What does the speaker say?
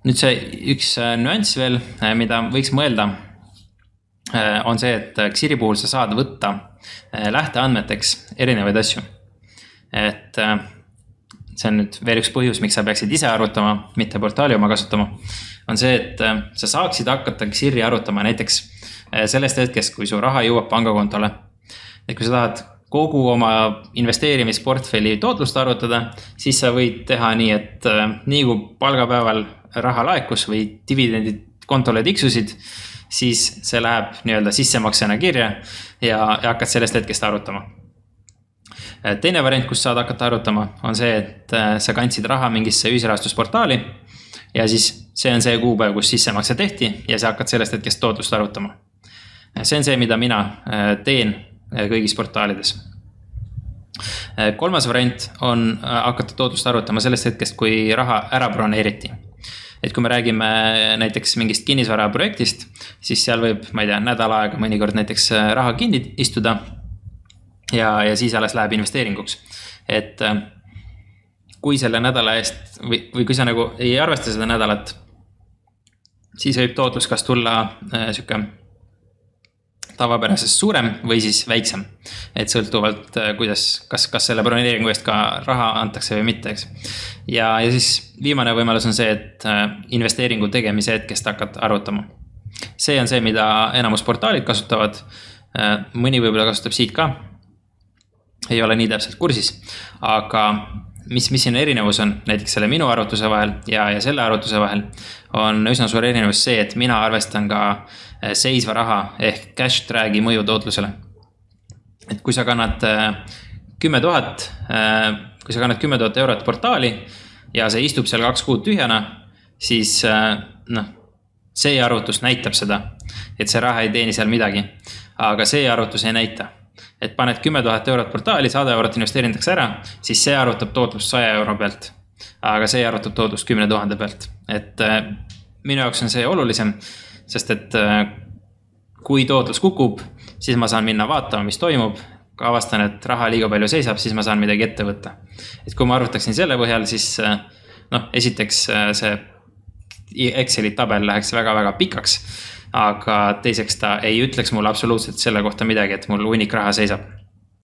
nüüd see üks nüanss veel, mida võiks mõelda, on see, et Xiri puhul sa saad võtta lähteandmeteks erinevaid asju. Et see on nüüd veel üks põhjus, miks sa peaksid ise arvutama, mitte portaali oma kasutama, on see, et sa saaksid hakata Xiri arvutama näiteks sellest hetkest, kui su raha jõuab pangakontole. Et kui sa tahad kogu oma investeerimisportfelli tootlust arvutada, siis sa võid teha nii, et nii kui palgapäeval raha laekus või dividendid kontole tiksusid, siis see läheb nii-öelda sissemaksena kirja ja hakkad sellest hetkest arvutama. Teine variant, kus saad hakata arvutama, on see, et sa kandsid raha mingisse ühisrahastusportaali ja siis see on see kuupäev, kus sissemakse tehti ja sa hakkad sellest hetkest tootlust arvutama. See on see, mida mina teen kõigis portaalides. Kolmas variant on hakata tootlust arvutama sellest hetkest, kui raha ära broneeriti. Et kui me räägime näiteks mingist kinnisvara projektist, siis seal võib, ma ei tea, nädala aega mõnikord näiteks raha kinni istuda ja siis alles läheb investeeringuks. Et kui selle nädala eest või kui sa nagu ei arvesta seda nädalat, siis võib tootlus kas tulla siuke tavapärasest suurem või siis väiksem. Et sõltuvalt, kas selle broneeringu eest ka raha antakse või mitte, eks. Ja siis viimane võimalus on see, et investeeringu tegemise hetkest hakkad arvutama. See on see, mida enamus portaalid kasutavad. Mõni võib-olla kasutab siit ka. Ei ole nii täpselt kursis. Aga mis siin erinevus on näiteks selle minu arvutuse vahel ja selle arvutuse vahel, on üsna suur erinevus see, et mina arvestan ka seisva raha ehk cash drag'i mõju tootlusele. Et kui sa kannad 10 000 eurot portaali ja see istub seal 2 kuud tühjana, siis see arvutus näitab seda, et see raha ei teeni seal midagi, aga see arvutus ei näita. Et paned 10 000 eurot portaali, 100 eurot investeerintakse ära, siis see arvutab tootlust 100 euro pealt, aga see arvutab tootlust 10 000 pealt. Et minu jaoks on see olulisem, sest et kui tootlus kukub, siis ma saan minna vaatama, mis toimub. Kui avastan, et raha liiga palju seisab, siis ma saan midagi ette võtta. Et kui ma arvutaksin selle põhjal, siis esiteks see Exceli tabel läheks väga-väga pikaks, aga teiseks ta ei ütleks mulle absoluutselt selle kohta midagi, et mul hunnik raha seisab.